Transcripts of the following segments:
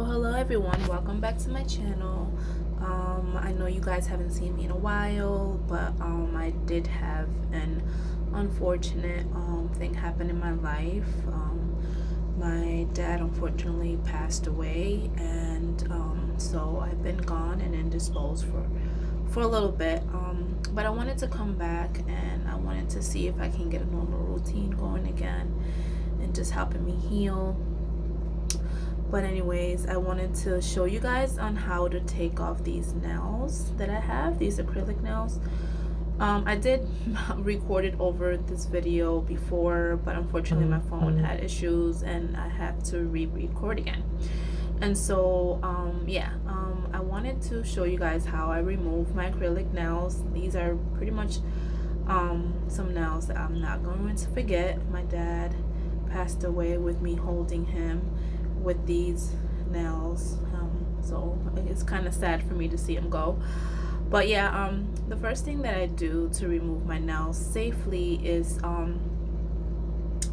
Well, hello everyone, welcome back to my channel. I know you guys haven't seen me in a while, but I did have an unfortunate thing happen in my life. My dad unfortunately passed away, and so I've been gone and indisposed for a little bit. But I wanted to come back and I wanted to see if I can get a normal routine going again and just helping me heal. But anyways, I wanted to show you guys on how to take off these nails that I have, these acrylic nails. I did record it over this video before, but unfortunately my phone had issues and I have to re-record again. And so I wanted to show you guys how I remove my acrylic nails. These are pretty much some nails that I'm not going to forget. My dad passed away with me holding him with these nails, so it's kind of sad for me to see him go. But yeah, the first thing that I do to remove my nails safely is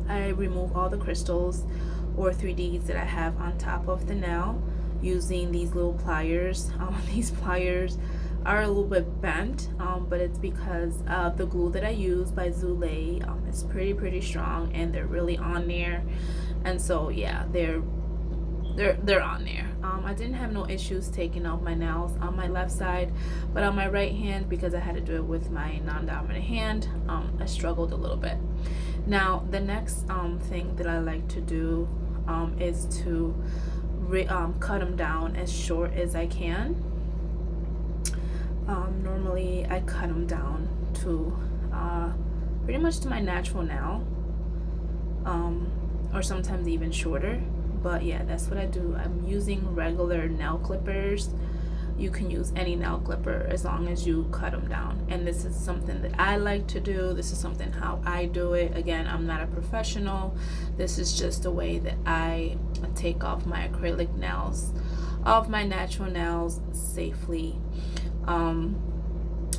I remove all the crystals or 3Ds that I have on top of the nail using these little pliers. These pliers are a little bit bent, but it's because of the glue that I use by Zulay. It's pretty strong and they're really on there, and so yeah, they're on there. I didn't have no issues taking off my nails on my left side, but on my right hand, because I had to do it with my non-dominant hand, I struggled a little bit. Now the next thing that I like to do is to cut them down as short as I can. Normally I cut them down to pretty much to my natural nail, or sometimes even shorter. But yeah, that's what I do. I'm using regular nail clippers. You can use any nail clipper as long as you cut them down. And this is something that I like to do. This is something how I do it. Again, I'm not a professional. This is just a way that I take off my acrylic nails, off my natural nails safely.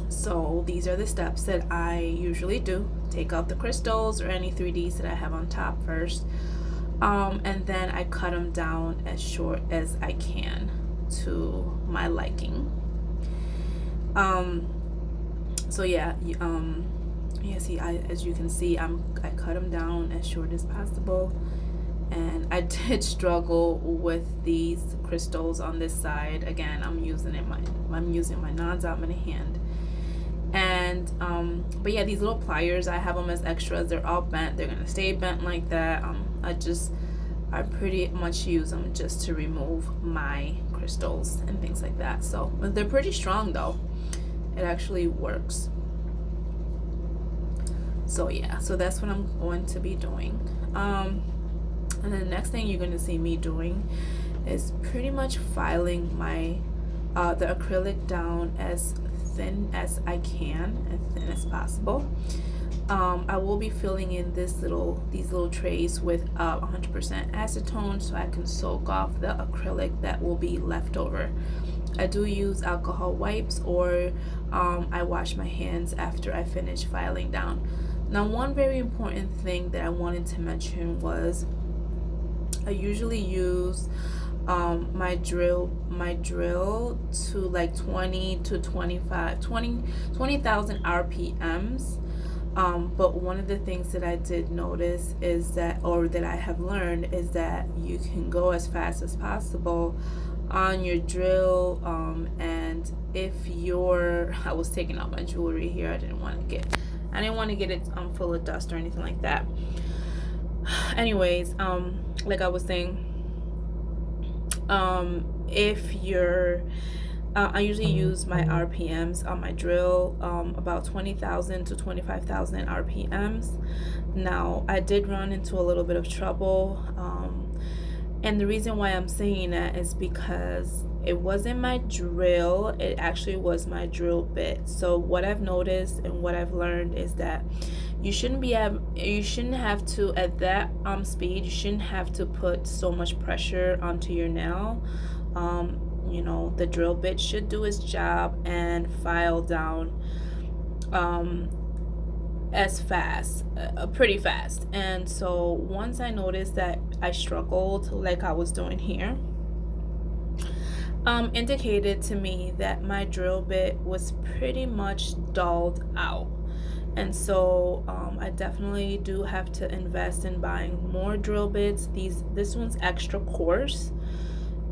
So these are the steps that I usually do. Take out the crystals or any 3Ds that I have on top first. And then I cut them down as short as I can to my liking. So yeah, see, as you can see, I cut them down as short as possible, and I did struggle with these crystals on this side. Again, I'm using my non-dominant hand, and but yeah, these little pliers, I have them as extras. They're all bent. They're gonna stay bent like that. I pretty much use them just to remove my crystals and things like that. So, but they're pretty strong though. It actually works. So yeah, so that's what I'm going to be doing. And then the next thing you're going to see me doing is pretty much filing my the acrylic down as thin as I can, as thin as possible. I will be filling in these little trays with 100% acetone so I can soak off the acrylic that will be left over. I do use alcohol wipes, or I wash my hands after I finish filing down. Now, one very important thing that I wanted to mention was I usually use my drill to like 20,000 RPMs. But one of the things that I did notice is that, or that I have learned, is that you can go as fast as possible on your drill. And if I was taking out my jewelry here, I didn't want to get it full of dust or anything like that. Anyways, like I was saying, if you're I usually use my RPMs on my drill, about 20,000 to 25,000 RPMs. Now, I did run into a little bit of trouble, and the reason why I'm saying that is because it wasn't my drill, it actually was my drill bit. So what I've noticed and what I've learned is that you shouldn't have to, at that speed, you shouldn't have to put so much pressure onto your nail. You know, the drill bit should do its job and file down as fast, pretty fast. And so once I noticed that I struggled like I was doing here, indicated to me that my drill bit was pretty much dulled out. And so I definitely do have to invest in buying more drill bits. This one's extra coarse,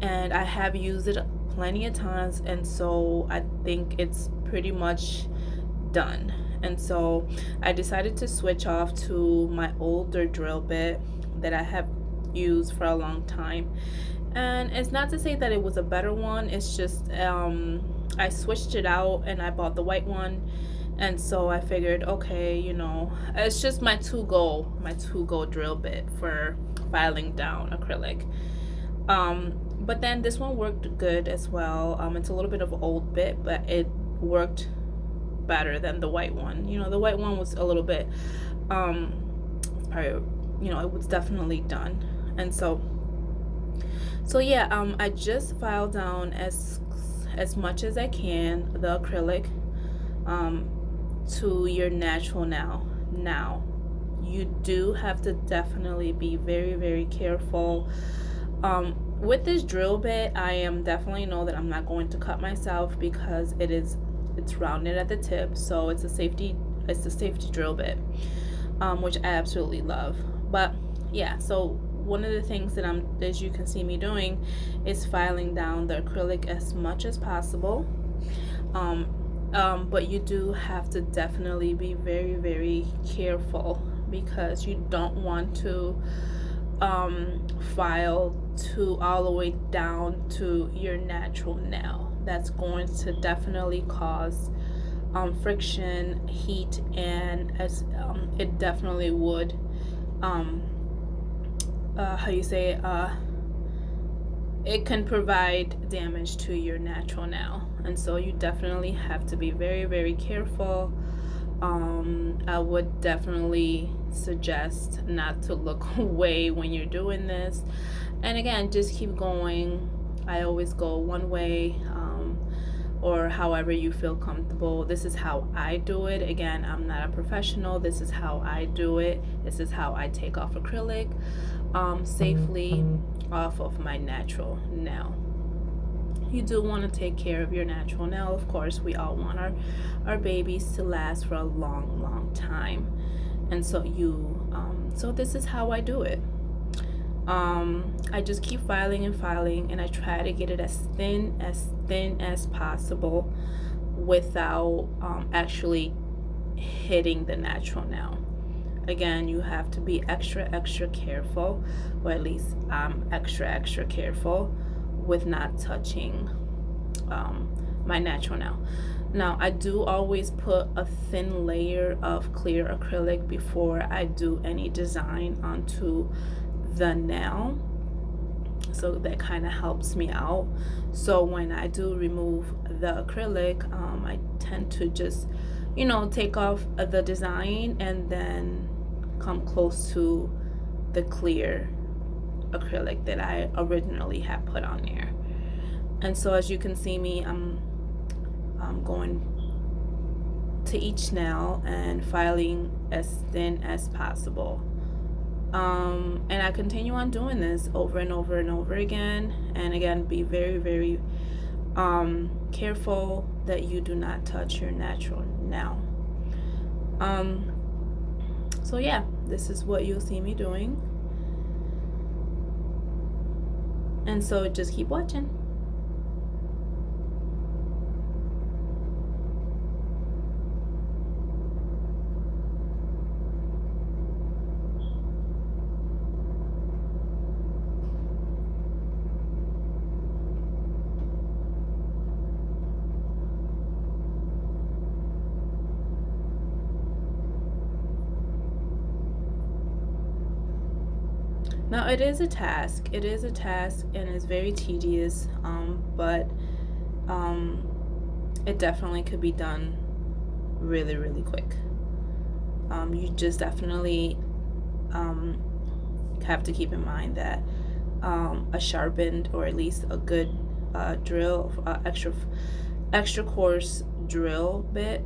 and I have used it plenty of times, and so I think it's pretty much done. And so I decided to switch off to my older drill bit that I have used for a long time. And it's not to say that it was a better one, it's just I switched it out and I bought the white one. And so I figured, okay, it's just my to go drill bit for filing down acrylic. But then this one worked good as well. It's a little bit of an old bit, but it worked better than the white one. The white one was a little bit, probably, it was definitely done. And so yeah, I just filed down as much as I can the acrylic to your natural nail. Now, you do have to definitely be very, very careful. With this drill bit, I am definitely know that I'm not going to cut myself because it's rounded at the tip, so it's a safety drill bit, which I absolutely love. But yeah, so one of the things that as you can see me doing, is filing down the acrylic as much as possible. But you do have to definitely be very, very careful because you don't want to file all the way down to your natural nail. That's going to definitely cause friction, heat, and as it definitely would it can provide damage to your natural nail. And so you definitely have to be very, very careful. I would definitely suggest not to look away when you're doing this. And again, just keep going. I always go one way, or however you feel comfortable. This is how I do it. Again, I'm not a professional. This is how I do it. This is how I take off acrylic safely off of my natural nail. You do want to take care of your natural nail. Of course, we all want our babies to last for a long, long time. And so so this is how I do it. I just keep filing and filing, and I try to get it as thin as possible without actually hitting the natural nail. Again, you have to be extra careful, or at least I'm extra careful with not touching my natural nail. Now, I do always put a thin layer of clear acrylic before I do any design onto the nail, so that kind of helps me out. So when I do remove the acrylic, I tend to just take off the design and then come close to the clear acrylic that I originally had put on there. And so as you can see me, I'm going to each nail and filing as thin as possible. And I continue on doing this over and over and over again. And again, be very, very careful that you do not touch your natural nail. So yeah, this is what you'll see me doing. And so just keep watching. Now, it is a task. It is a task, and it's very tedious, but it definitely could be done really, really quick. You just definitely have to keep in mind that a sharpened, or at least a good drill, extra coarse drill bit,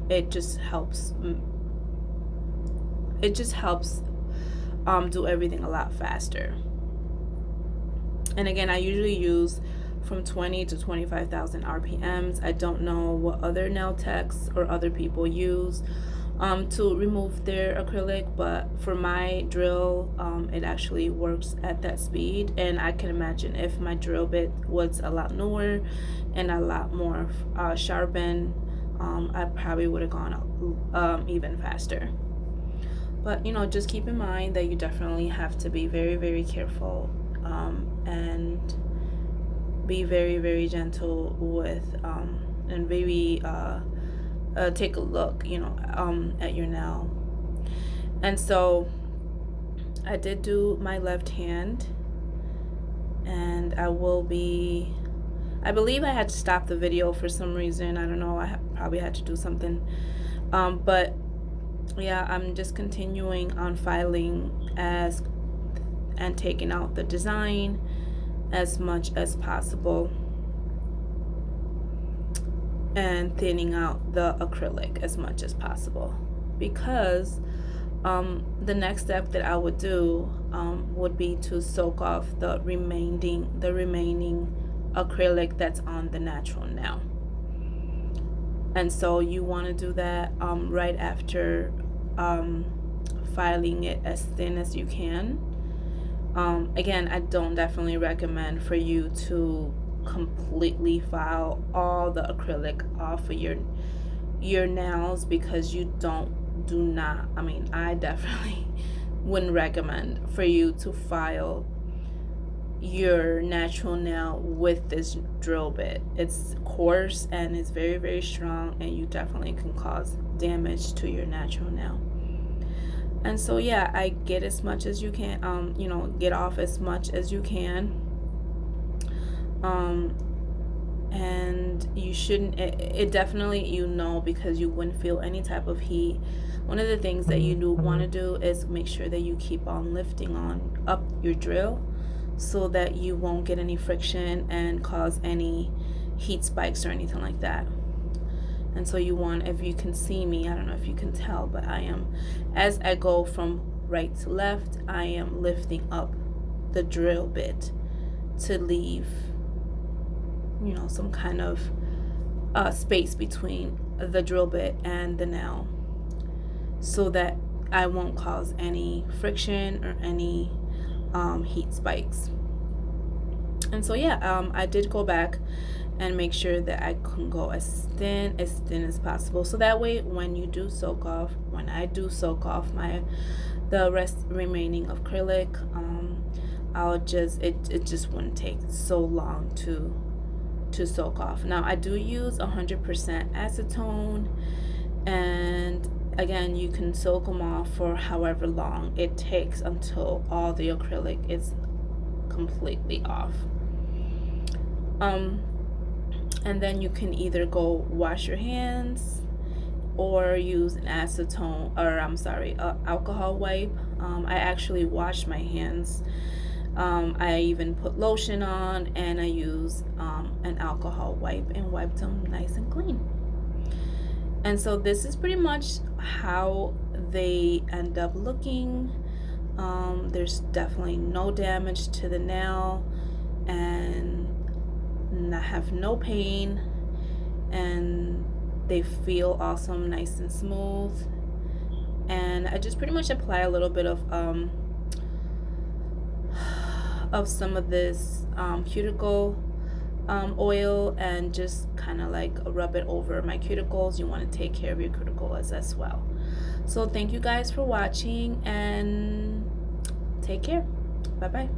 it just helps. It just helps do everything a lot faster. And again, I usually use from 20 to 25,000 RPMs. I don't know what other nail techs or other people use to remove their acrylic, but for my drill, it actually works at that speed. And I can imagine if my drill bit was a lot newer and a lot more sharpened, I probably would have gone even faster. But you know, just keep in mind that you definitely have to be very, very careful and be very, very gentle with and very take a look, you know, at your nail. And so I did do my left hand, and I believe I had to stop the video for some reason. I don't know, probably had to do something, but yeah, I'm just continuing on filing and taking out the design as much as possible and thinning out the acrylic as much as possible, because the next step that I would do would be to soak off the remaining acrylic that's on the natural nail. And so you want to do that right after filing it as thin as you can. Again, I don't definitely recommend for you to completely file all the acrylic off of your nails, because I mean, I definitely wouldn't recommend for you to file your natural nail with this drill bit. It's coarse and it's very, very strong, and you definitely can cause damage to your natural nail. And so yeah, I get as much as you can, you know, get off as much as you can. And you shouldn't, it definitely, you know, because you wouldn't feel any type of heat. One of the things that you do want to do is make sure that you keep on lifting up your drill, so that you won't get any friction and cause any heat spikes or anything like that. And so you want, if you can see me, I don't know if you can tell, but I am, as I go from right to left, I am lifting up the drill bit to leave, you know, some kind of space between the drill bit and the nail, so that I won't cause any friction or any heat spikes. And so yeah, I did go back and make sure that I can go as thin as possible, so that way when I do soak off the remaining acrylic, it just wouldn't take so long to soak off. Now I do use 100% acetone, and again, you can soak them off for however long it takes until all the acrylic is completely off. And then you can either go wash your hands or use an alcohol wipe. I actually wash my hands. I even put lotion on, and I use an alcohol wipe and wiped them nice and clean. And so this is pretty much how they end up looking. There's definitely no damage to the nail, and I have no pain, and they feel awesome, nice and smooth. And I just pretty much apply a little bit of some of this cuticle oil, and just kind of like rub it over my cuticles. You want to take care of your cuticles as well. So thank you guys for watching, and take care. Bye bye.